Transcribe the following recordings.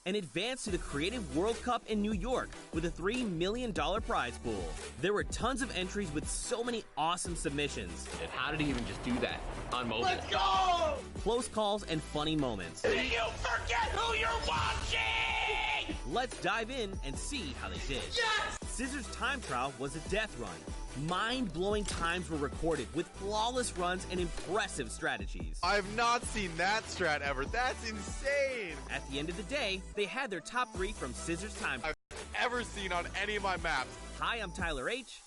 and advanced to the Creative World Cup in New York with a $3 million prize pool. There were tons of entries with so many awesome submissions. And how did he even just do that on mobile? Let's go! Close calls and funny moments. Do you forget who you're watching? Let's dive in and see how they did. Yes! Scissors Time Trial was a death run. Mind-blowing times were recorded with flawless runs and impressive strategies. I've not seen that strat ever. That's insane. At the end of the day, they had their top 3 from Scissors Time I've ever seen on any of my maps. Hi, I'm Tyler H,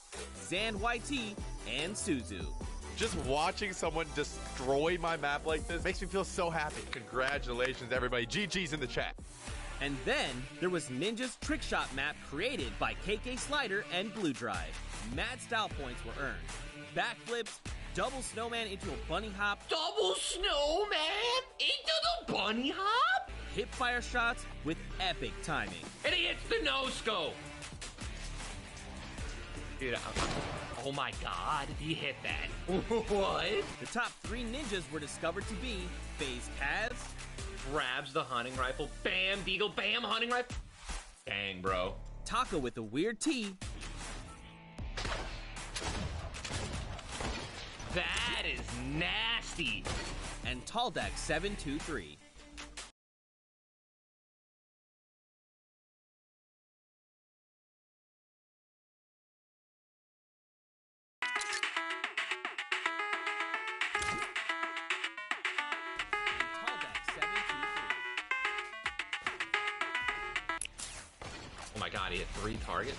Zan YT, and Suzu. Just watching someone destroy my map like this makes me feel so happy. Congratulations, everybody. GG's in the chat. And then there was Ninja's trick shot map created by KK Slider and Blue Drive. Mad style points were earned. Backflips, double snowman into a bunny hop, Double snowman into the bunny hop? hip fire shots with epic timing. And he hits the no-scope. Dude, oh my god, he hit that. What? The top 3 ninjas were discovered to be FaZe Kaz, Grabs the hunting rifle. Bam, Deagle, bam, hunting rifle. Dang, bro. Taka with the weird T, That is nasty. and Taldak 723. Oh my god, he hit 3 targets.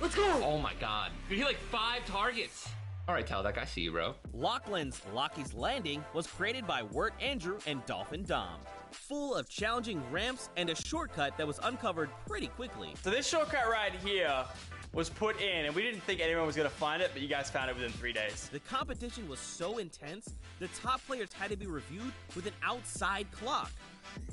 Let's go! Oh my god. Dude, he hit like 5 targets. Alright, Taldak, I see you, bro. Lachlan's Lockie's Landing was created by Wirt Andrew and Dolphin Dom, full of challenging ramps and a shortcut that was uncovered pretty quickly. So this shortcut right here was put in, and we didn't think anyone was going to find it, but you guys found it within 3 days. The competition was so intense, the top players had to be reviewed with an outside clock.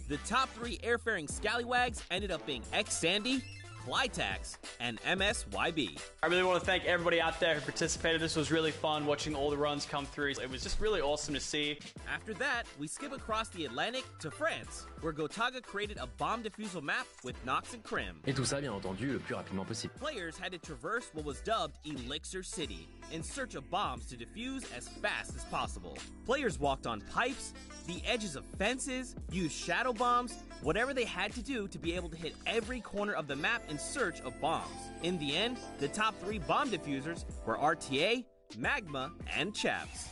The top 3 airfaring scallywags ended up being X-Sandy, Clytax, and MSYB. I really want to thank everybody out there who participated. This was really fun watching all the runs come through. It was just really awesome to see. After that, we skip across the Atlantic to France, where Gotaga created a bomb defusal map with Nox and Krim. Et tout ça, bien entendu, le plus rapidement possible. Players had to traverse what was dubbed Elixir City in search of bombs to defuse as fast as possible. Players walked on pipes, the edges of fences, used shadow bombs, whatever they had to do to be able to hit every corner of the map in search of bombs. In the end, the top 3 bomb diffusers were RTA, Magma, and Chaps.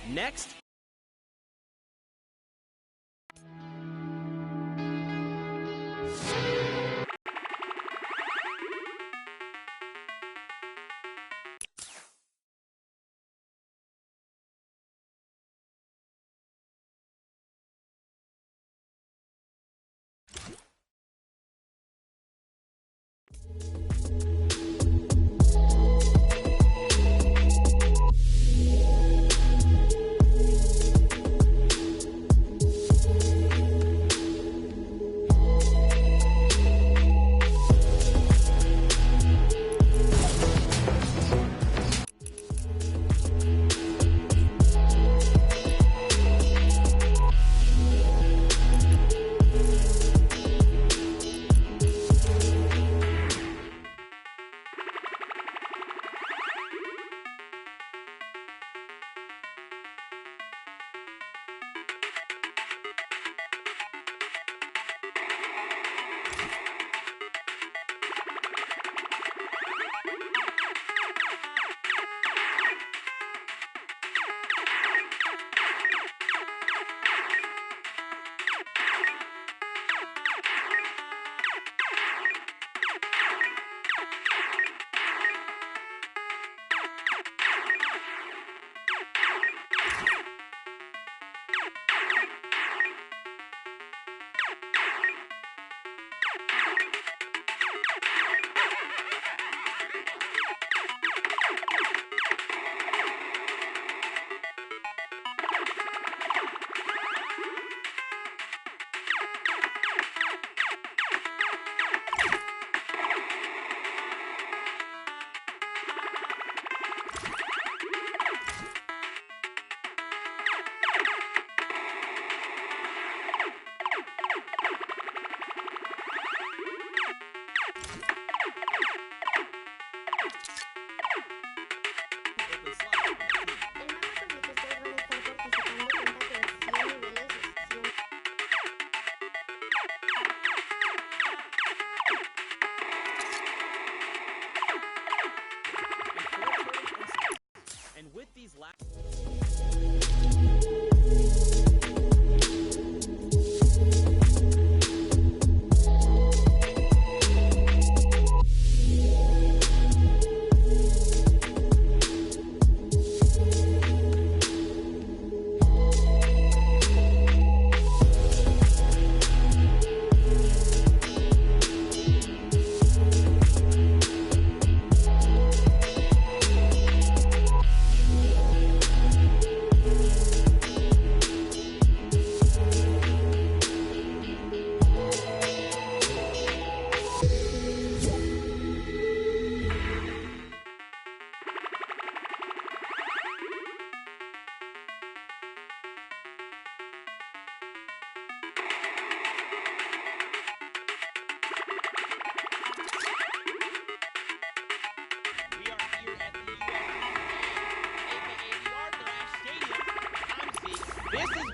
Next,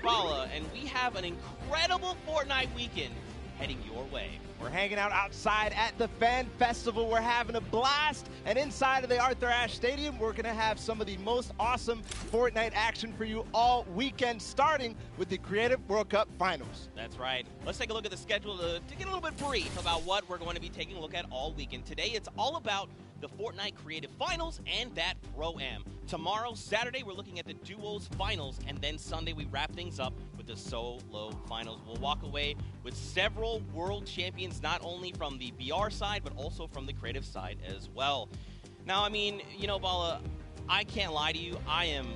Bala, and we have an incredible Fortnite weekend heading your way. We're hanging out outside at the Fan Festival. We're having a blast. And inside of the Arthur Ashe Stadium, we're going to have some of the most awesome Fortnite action for you all weekend, starting with the Creative World Cup Finals. That's right. Let's take a look at the schedule to get a little bit brief about what we're going to be taking a look at all weekend. Today, it's all about the Fortnite Creative Finals and that Pro-Am. Tomorrow, Saturday, we're looking at the Duos Finals, and then Sunday, we wrap things up with the Solo Finals. We'll walk away with several world champions, not only from the BR side, but also from the creative side as well. Now, I mean, you know, Bala, I can't lie to you. I am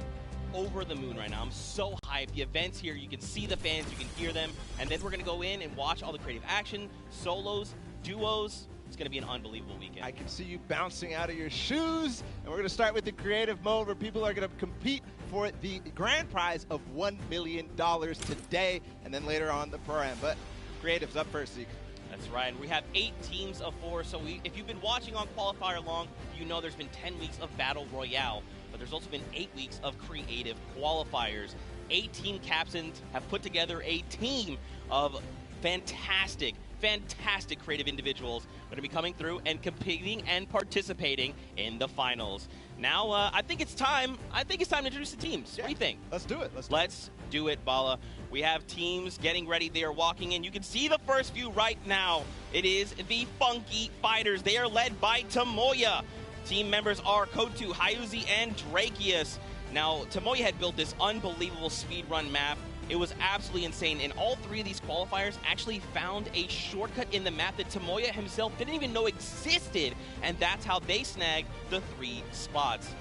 over the moon right now. I'm so hyped. The event's here. You can see the fans. You can hear them. And then we're going to go in and watch all the creative action, solos, duos. It's going to be an unbelievable weekend. I can see you bouncing out of your shoes. And we're going to start with the creative mode, where people are going to compete for the grand prize of $1 million today, and then later on the Pro-Am. But creative's up first, Zeke. That's right. We have 8 teams of 4. So if you've been watching on Qualifier long, you know there's been 10 weeks of Battle Royale. But there's also been 8 weeks of creative qualifiers. 8 team captains have put together a team of fantastic creative individuals that are be coming through and competing and participating in the finals. Now, I think it's time to introduce the teams. Yeah. What do you think? Let's do it. Let's do it, Bala. We have teams getting ready. They are walking in. You can see the first few right now. It is the Funky Fighters. They are led by Tomoya. Team members are Kotu, Hyuzi, and Drakius. Now, Tomoya had built this unbelievable speedrun map. It was absolutely insane, and all 3 of these qualifiers actually found a shortcut in the map that Tomoya himself didn't even know existed, and that's how they snagged the 3 spots.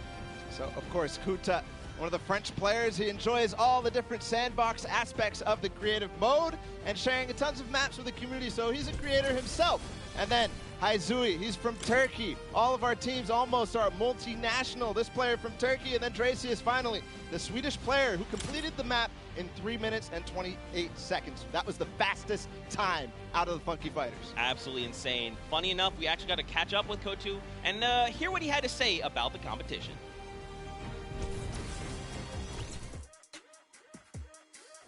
So, of course, Kuta, one of the French players, he enjoys all the different sandbox aspects of the creative mode and sharing tons of maps with the community, so he's a creator himself. And then Haizui, he's from Turkey. All of our teams almost are multinational. This player from Turkey, and then Dracius finally, the Swedish player who completed the map in 3 minutes and 28 seconds. That was the fastest time out of the Funky Fighters. Absolutely insane. Funny enough, we actually got to catch up with Kotu and hear what he had to say about the competition.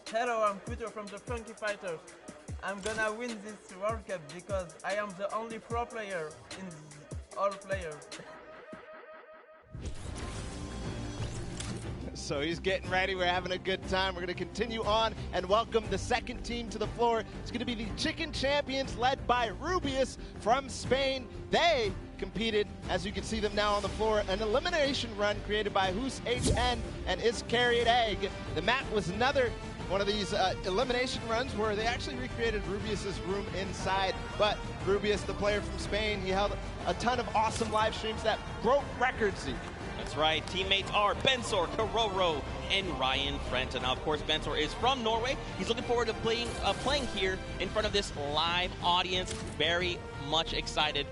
Hello, I'm Kuto from the Funky Fighters. I'm gonna win this World Cup because I am the only pro player in all players. So he's getting ready. We're having a good time. We're going to continue on and welcome the second team to the floor. It's going to be the Chicken Champions, led by Rubius from Spain. They competed, as you can see them now on the floor, an elimination run created by Hus HN and Iscariot Egg. The map was another one of these elimination runs where they actually recreated Rubius's room inside. But Rubius, the player from Spain, he held a ton of awesome live streams that broke records, Zeke. That's right. Teammates are Bensor, Karoro, and Ryan Frenta. Now, of course, Bensor is from Norway. He's looking forward to playing here in front of this live audience. Very much excited.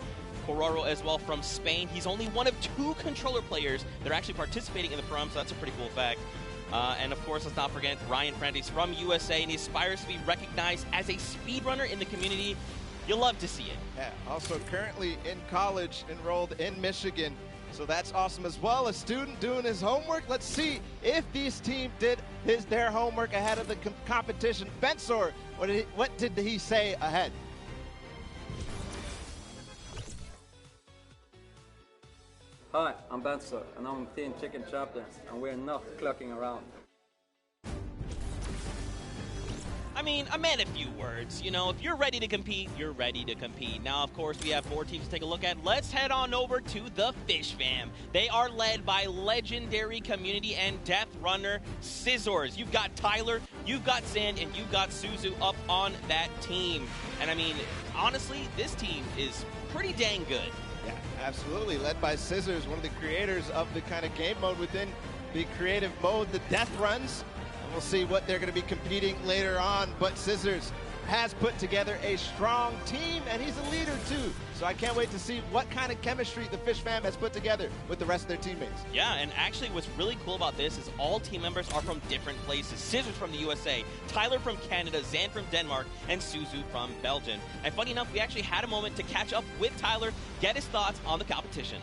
Karoro as well from Spain. He's only one of 2 controller players that are actually participating in the Pro-Am, so that's a pretty cool fact. And of course, let's not forget Ryan Frenta. He's from USA, and he aspires to be recognized as a speedrunner in the community. You'll love to see it. Yeah, also currently in college, enrolled in Michigan. So that's awesome as well. A student doing his homework. Let's see if this team did their homework ahead of the competition. Bensor, what did he say ahead? Hi, I'm Bensor, and I'm Team Chicken Champions, and we're not clocking around. I mean, I meant a few words. You know, if you're ready to compete, you're ready to compete. Now, of course, we have 4 teams to take a look at. Let's head on over to the Fish Fam. They are led by legendary community and death runner Scissors. You've got Tyler, you've got Sand, and you've got Suzu up on that team. And I mean, honestly, this team is pretty dang good. Yeah, absolutely. Led by Scissors, one of the creators of the kind of game mode within the creative mode, the death runs. We'll see what they're going to be competing later on, but Scissors has put together a strong team, and he's a leader too. So I can't wait to see what kind of chemistry the Fish Fam has put together with the rest of their teammates. Yeah, and actually what's really cool about this is all team members are from different places. Scissors from the USA, Tyler from Canada, Zan from Denmark, and Suzu from Belgium. And funny enough, we actually had a moment to catch up with Tyler, get his thoughts on the competition.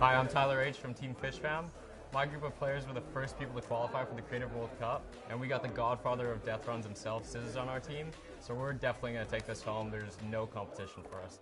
Hi, I'm Tyler H. from Team Fish Fam. My group of players were the first people to qualify for the Creative World Cup, and we got the godfather of death runs himself, Scissors, on our team, so we're definitely going to take this home. There's no competition for us.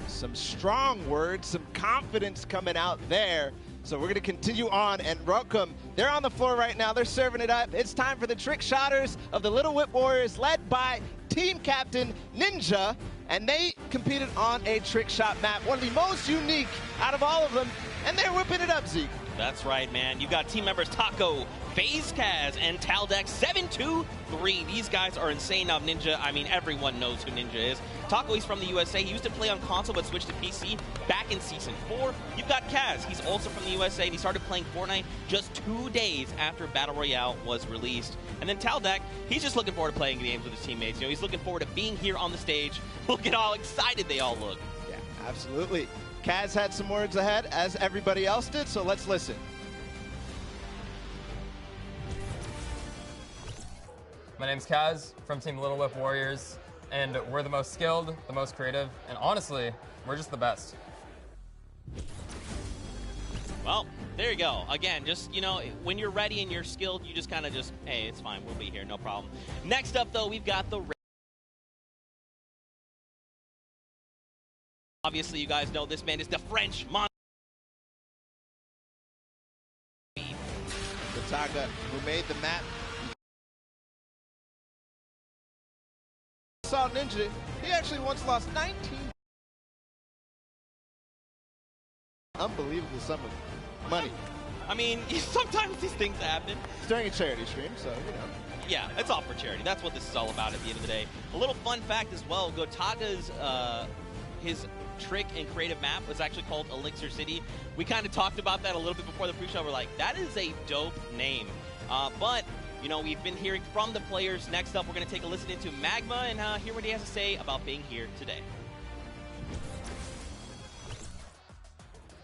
Some strong words, some confidence coming out there. So we're going to continue on and welcome. They're on the floor right now. They're serving it up. It's time for the trick shotters of the Little Whip Warriors, led by team captain Ninja. And they competed on a trick shot map, one of the most unique out of all of them. And they're whipping it up, Zeke. That's right, man. You've got team members Taco, FaZe Kaz, and Taldex 723. These guys are insane. Now, Ninja, I mean, everyone knows who Ninja is. Taco, he's from the USA. He used to play on console but switched to PC back in Season 4. You've got Kaz. He's also from the USA, and he started playing Fortnite just 2 days after Battle Royale was released. And then Taldex, he's just looking forward to playing games with his teammates. You know, he's looking forward to being here on the stage. Look at how excited they all look. Yeah, absolutely. Kaz had some words ahead, as everybody else did, so let's listen. My name's Kaz from Team Little Whip Warriors, and we're the most skilled, the most creative, and honestly, we're just the best. Well, there you go. Again, just, you know, when you're ready and you're skilled, you just kind of just, hey, it's fine, we'll be here, no problem. Next up, though, we've got the... Obviously, you guys know this man is the French monster. Taga, who made the map. Saw Ninja, he actually once lost 19. Unbelievable sum of money. I mean, sometimes these things happen. It's during a charity stream, so, you know. Yeah, it's all for charity. That's what this is all about at the end of the day. A little fun fact as well, Gotaga's, his trick and creative map was actually called Elixir City. We kind of talked about that a little bit before the pre-show. We're like, that is a dope name. But, you know, we've been hearing from the players. Next up, we're going to take a listen into Magma and hear what he has to say about being here today.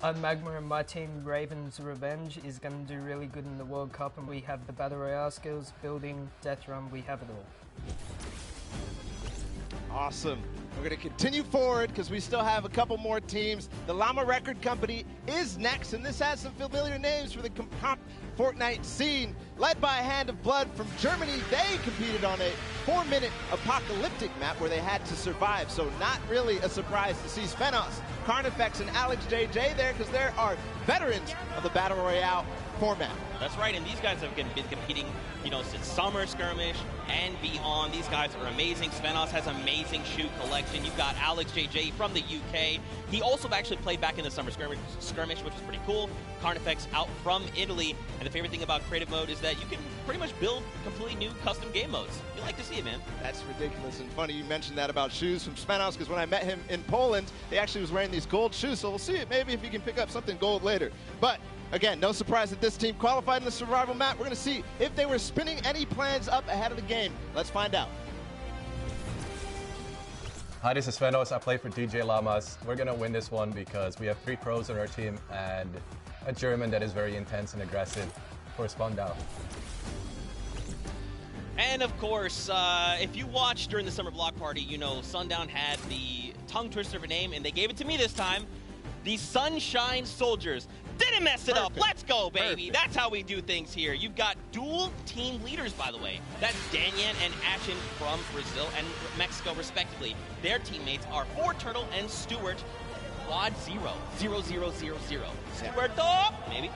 I'm Magma, and my team, Raven's Revenge, is going to do really good in the World Cup, and we have the Battle Royale skills, building, death run, we have it all. Awesome. We're going to continue forward because we still have a couple more teams. The Llama Record Company is next, and this has some familiar names for the Fortnite scene. Led by a Hand of Blood from Germany, they competed on a 4-minute apocalyptic map where they had to survive, so not really a surprise to see Svenos, Carnifex, and Alex JJ there because there are veterans of the Battle Royale format. That's right, and these guys have been competing, you know, since Summer Skirmish and beyond. These guys are amazing. Svenos has amazing shoe collection. You've got Alex JJ from the UK. He also actually played back in the Summer Skirmish, which was pretty cool. Carnifex out from Italy, and the favorite thing about creative mode is that you can pretty much build completely new custom game modes. You like to see it, man. That's ridiculous and funny you mentioned that about shoes from Svenos, because when I met him in Poland, he actually was wearing these gold shoes, so we'll see it maybe if he can pick up something gold later. But again, no surprise that this team qualified in the survival map. We're going to see if they were spinning any plans up ahead of the game. Let's find out. Hi, this is Svenos. I play for DJ Llamas. We're going to win this one because we have 3 pros on our team and a German that is very intense and aggressive for Sundown. And of course, if you watched during the Summer Block Party, you know Sundown had the tongue twister of a name, and they gave it to me this time. The Sunshine Soldiers. Didn't mess it up. Let's go, baby. That's how we do things here. You've got dual team leaders, by the way. That's Danyan and Ashen from Brazil and Mexico, respectively. Their teammates are Turtle and Stuart. Quad 0-0-0-0-0. Stuart, maybe.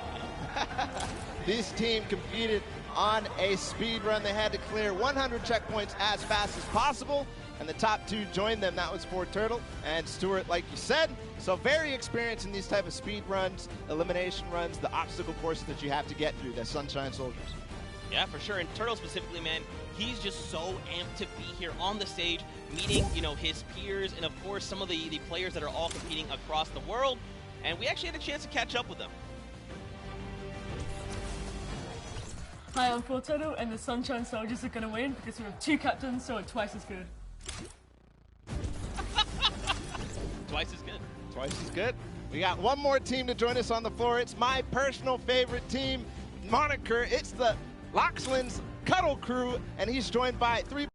This team competed on a speed run. They had to clear 100 checkpoints as fast as possible, and the top 2 joined them. That was Turtle and Stuart, like you said. So very experienced in these type of speed runs, elimination runs, the obstacle courses that you have to get through, the Sunshine Soldiers. Yeah, for sure. And Turtle specifically, man, he's just so amped to be here on the stage, meeting, you know, his peers, and of course some of the players that are all competing across the world. And we actually had a chance to catch up with them. Hi, I'm Fortnite, and the Sunshine Soldiers are going to win because we have 2 captains, so it's twice as good. Twice as good. Twice as good. We got one more team to join us on the floor. It's my personal favorite team moniker. It's the Loxland's Cuddle Crew, and he's joined by 3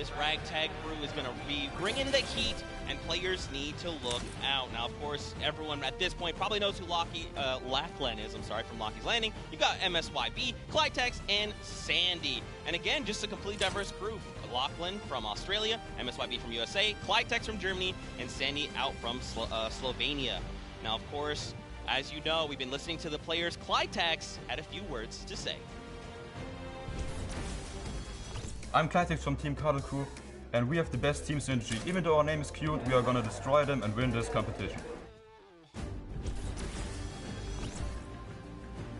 This ragtag crew is going to be bringing the heat, and players need to look out. Now, of course, everyone at this point probably knows who Lachlan is. I'm sorry, from Lockie's Landing. You got MSYB, Clytex, and Sandy. And again, just a completely diverse crew. Lachlan from Australia, MSYB from USA, Clytex from Germany, and Sandy out from Slovenia. Now, of course, as you know, we've been listening to the players. Clytex had a few words to say. I'm Clytex from Team Cuddle Crew, and we have the best team synergy. Even though our name is cute, we are gonna destroy them and win this competition.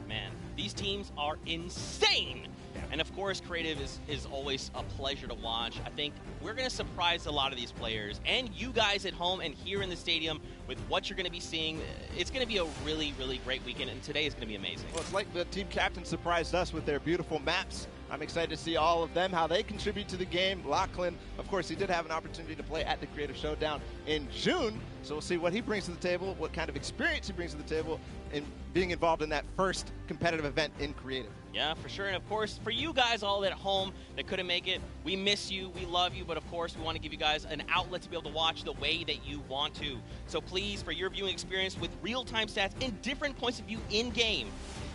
Man, these teams are insane! And of course, creative is always a pleasure to watch. I think we're going to surprise a lot of these players and you guys at home and here in the stadium with what you're going to be seeing. It's going to be a really, really great weekend, and today is going to be amazing. Well, it's like the team captain surprised us with their beautiful maps. I'm excited to see all of them, how they contribute to the game. Lachlan, of course, he did have an opportunity to play at the Creative Showdown in June, so we'll see what he brings to the table, what kind of experience he brings to the table in being involved in that first competitive event in Creative. Yeah, for sure. And of course, for you guys all at home that couldn't make it, we miss you, we love you, but of course, we want to give you guys an outlet to be able to watch the way that you want to. So please, for your viewing experience with real-time stats and different points of view in-game,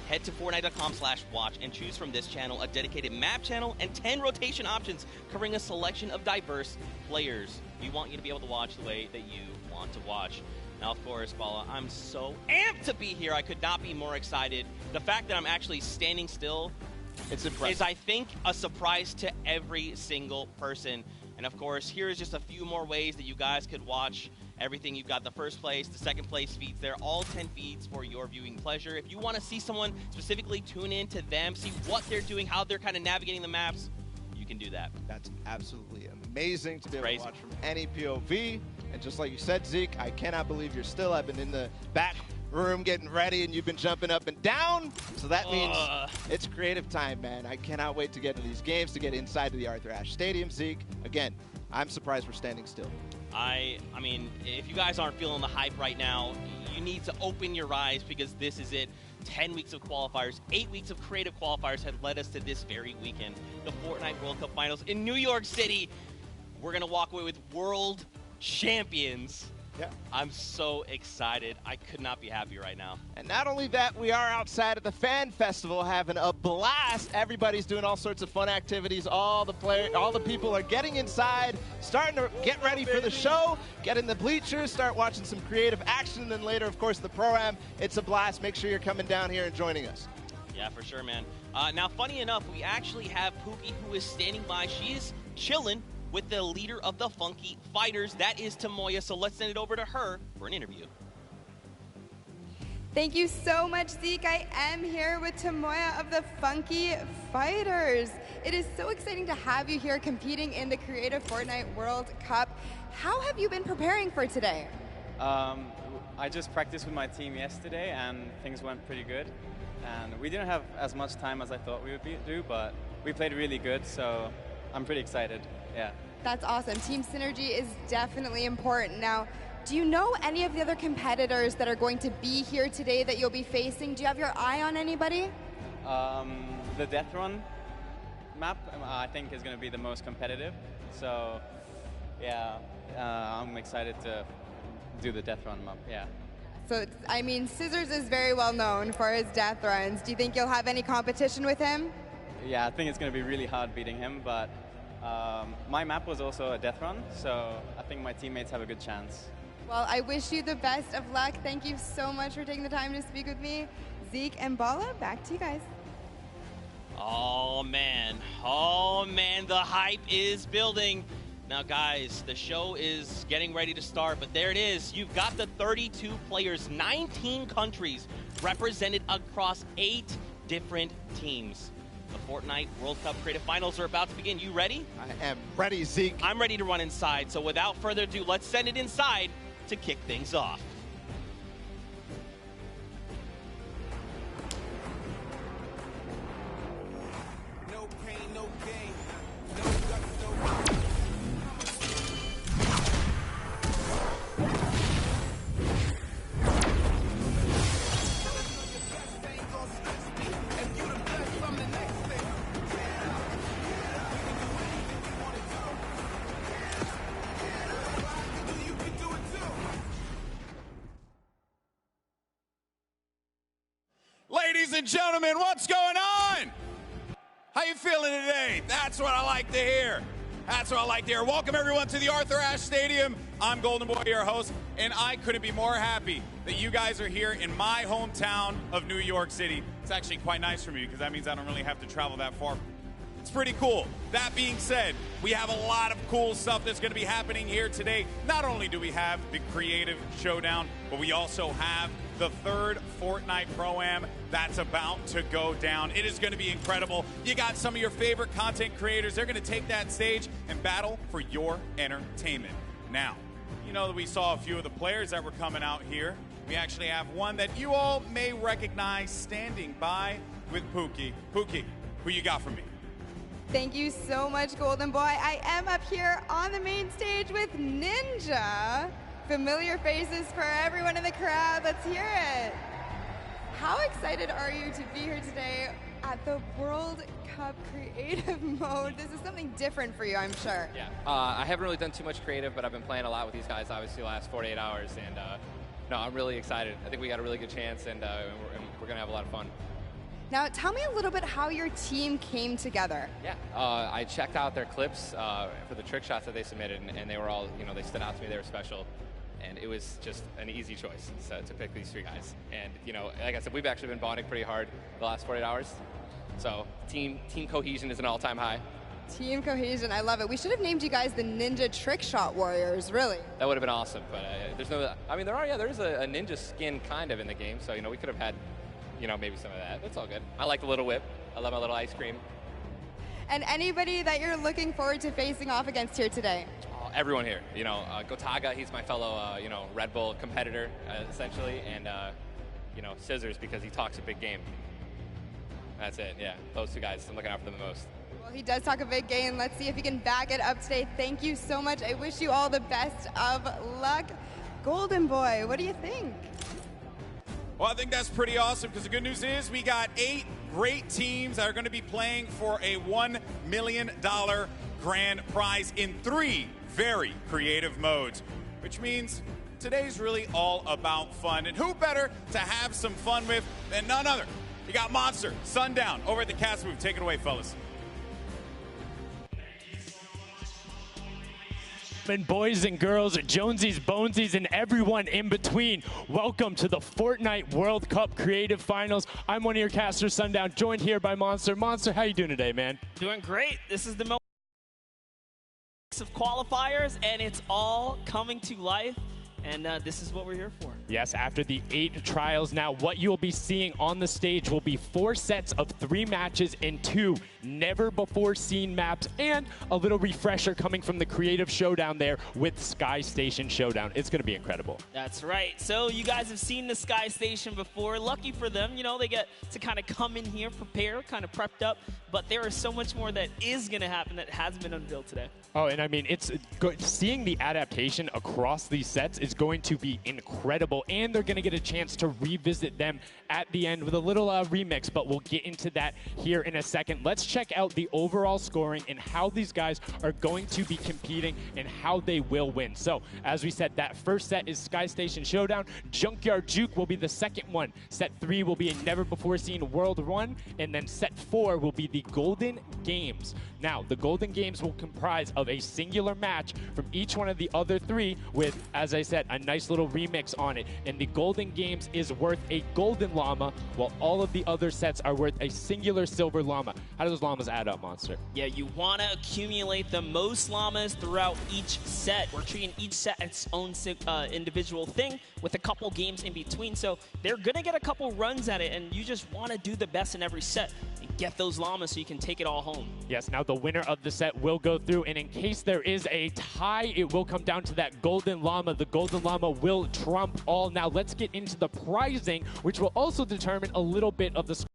head to Fortnite.com/watch and choose from this channel a dedicated map channel and 10 rotation options covering a selection of diverse players. We want you to be able to watch the way that you want to watch. Now, of course, Bala, I'm so amped to be here. I could not be more excited. The fact that I'm actually standing still is, I think, a surprise to every single person. And of course, here is just a few more ways that you guys could watch everything. You've got the first place, the second place feeds there, all 10 feeds for your viewing pleasure. If you want to see someone specifically, tune in to them, see what they're doing, how they're kind of navigating the maps, you can do that. That's absolutely amazing to be able to watch from any POV. And just like you said, Zeke, I cannot believe you're still. I've been in the back room getting ready, and you've been jumping up and down. So that means it's creative time, man. I cannot wait to get to these games, to get inside to the Arthur Ashe Stadium, Zeke. Again, I'm surprised we're standing still. I mean, if you guys aren't feeling the hype right now, you need to open your eyes, because this is it. 10 weeks of qualifiers, 8 weeks of creative qualifiers had led us to this very weekend. The Fortnite World Cup Finals in New York City. We're going to walk away with world champions. Yeah. I'm so excited. I could not be happier right now. And not only that, we are outside at the Fan Festival having a blast. Everybody's doing all sorts of fun activities. All the people are getting inside, starting to get ready for the show, get in the bleachers, start watching some creative action, and then later, of course, the Pro-Am. It's a blast. Make sure you're coming down here and joining us. Yeah, for sure, man. Now, funny enough, we actually have Pookie, who is standing by. She's chilling with the leader of the Funky Fighters. That is Tamoya, so let's send it over to her for an interview. Thank you so much, Zeke. I am here with Tamoya of the Funky Fighters. It is so exciting to have you here competing in the Creative Fortnite World Cup. How have you been preparing for today? I just practiced with my team yesterday, and things went pretty good. And we didn't have as much time as I thought we would do, but we played really good, so I'm pretty excited. Yeah. That's awesome. Team synergy is definitely important. Now, do you know any of the other competitors that are going to be here today that you'll be facing? Do you have your eye on anybody? The Death Run map, I think, is going to be the most competitive. So, yeah, I'm excited to do the Death Run map, yeah. So, I mean, Scissors is very well known for his death runs. Do you think you'll have any competition with him? Yeah, I think it's going to be really hard beating him, but my map was also a death run, so I think my teammates have a good chance. Well, I wish you the best of luck. Thank you so much for taking the time to speak with me. Zeke and Bala, back to you guys. Oh, man, the hype is building. Now, guys, the show is getting ready to start, but there it is. You've got the 32 players, 19 countries represented across 8 different teams. The Fortnite World Cup Creative Finals are about to begin. You ready? I am ready, Zeke. I'm ready to run inside, so without further ado, let's send it inside to kick things off. No pain, no gain. No guts, no Ladies and gentlemen, what's going on? How you feeling today? That's what I like to hear. That's what I like to hear. Welcome everyone to the Arthur Ashe Stadium. I'm Golden Boy, your host, and I couldn't be more happy that you guys are here in my hometown of New York City. It's actually quite nice for me because that means I don't really have to travel that far. It's pretty cool. That being said, we have a lot of cool stuff that's going to be happening here today. Not only do we have the Creative Showdown, but we also have the third Fortnite Pro-Am that's about to go down. It is going to be incredible. You got some of your favorite content creators. They're going to take that stage and battle for your entertainment. Now, you know that we saw a few of the players that were coming out here. We actually have one that you all may recognize standing by with Pookie. Pookie, who you got for me? Thank you so much, Golden Boy. I am up here on the main stage with Ninja. Familiar faces for everyone in the crowd. Let's hear it. How excited are you to be here today at the World Cup Creative Mode? This is something different for you, I'm sure. Yeah, I haven't really done too much creative, but I've been playing a lot with these guys, obviously, the last 48 hours. And no, I'm really excited. I think we got a really good chance, and we're going to have a lot of fun. Now, tell me a little bit how your team came together. Yeah, I checked out their clips for the trick shots that they submitted, and they were all, they stood out to me. They were special. And it was just an easy choice to pick these three guys. And, like I said, we've actually been bonding pretty hard the last 48 hours. So team cohesion is an all-time high. Team cohesion, I love it. We should have named you guys the Ninja Trick Shot Warriors, really. That would have been awesome, but there's no, there is a ninja skin kind of in the game, so, we could have had, maybe some of that. That's all good. I like the little whip. I love my little ice cream. And anybody that you're looking forward to facing off against here today? Everyone here, Gotaga, he's my fellow, Red Bull competitor, essentially, and, Scissors because he talks a big game. That's it, yeah. Those two guys, I'm looking out for them the most. Well, he does talk a big game. Let's see if he can back it up today. Thank you so much. I wish you all the best of luck. Golden Boy, what do you think? Well, I think that's pretty awesome because the good news is we got 8 great teams that are going to be playing for a $1 million grand prize in 3 very creative modes, which means today's really all about fun. And who better to have some fun with than none other? You got Monster, Sundown, over at the cast booth. Take it away, fellas. And boys and girls, Jonesies, Bonesies, and everyone in between, welcome to the Fortnite World Cup Creative Finals. I'm one of your casters, Sundown, joined here by Monster. Monster, how you doing today, man? Doing great. This is the most of qualifiers, and it's all coming to life. And this is what we're here for. Yes, after the 8 trials now, what you'll be seeing on the stage will be 4 sets of 3 matches in 2 never-before-seen maps, and a little refresher coming from the Creative Showdown there with Sky Station Showdown. It's going to be incredible. That's right. So you guys have seen the Sky Station before. Lucky for them, they get to kind of come in here, prepare, kind of prepped up. But there is so much more that is going to happen that hasn't been unveiled today. Oh, and I mean, it's good. Seeing the adaptation across these sets is going to be incredible, and they're going to get a chance to revisit them at the end with a little remix, but we'll get into that here in a second. Let's check out the overall scoring and how these guys are going to be competing and how they will win. So, as we said, that first set is Sky Station Showdown. Junkyard Juke will be the second one. Set 3 will be a never-before-seen World Run, and then set 4 will be the Golden Games. Now, the Golden Games will comprise of a singular match from each one of the other 3 with, as I said, a nice little remix on it. And the Golden Games is worth a golden llama, while all of the other sets are worth a singular silver llama. How do those llamas add up, Monster? Yeah, you want to accumulate the most llamas throughout each set. We're treating each set its own individual thing with a couple games in between. So they're going to get a couple runs at it, and you just want to do the best in every set and get those llamas so you can take it all home. Yes, now the winner of the set will go through, and in case there is a tie, it will come down to that golden llama. The golden llama will trump all. Now let's get into the prizing, which will also determine a little bit of the score.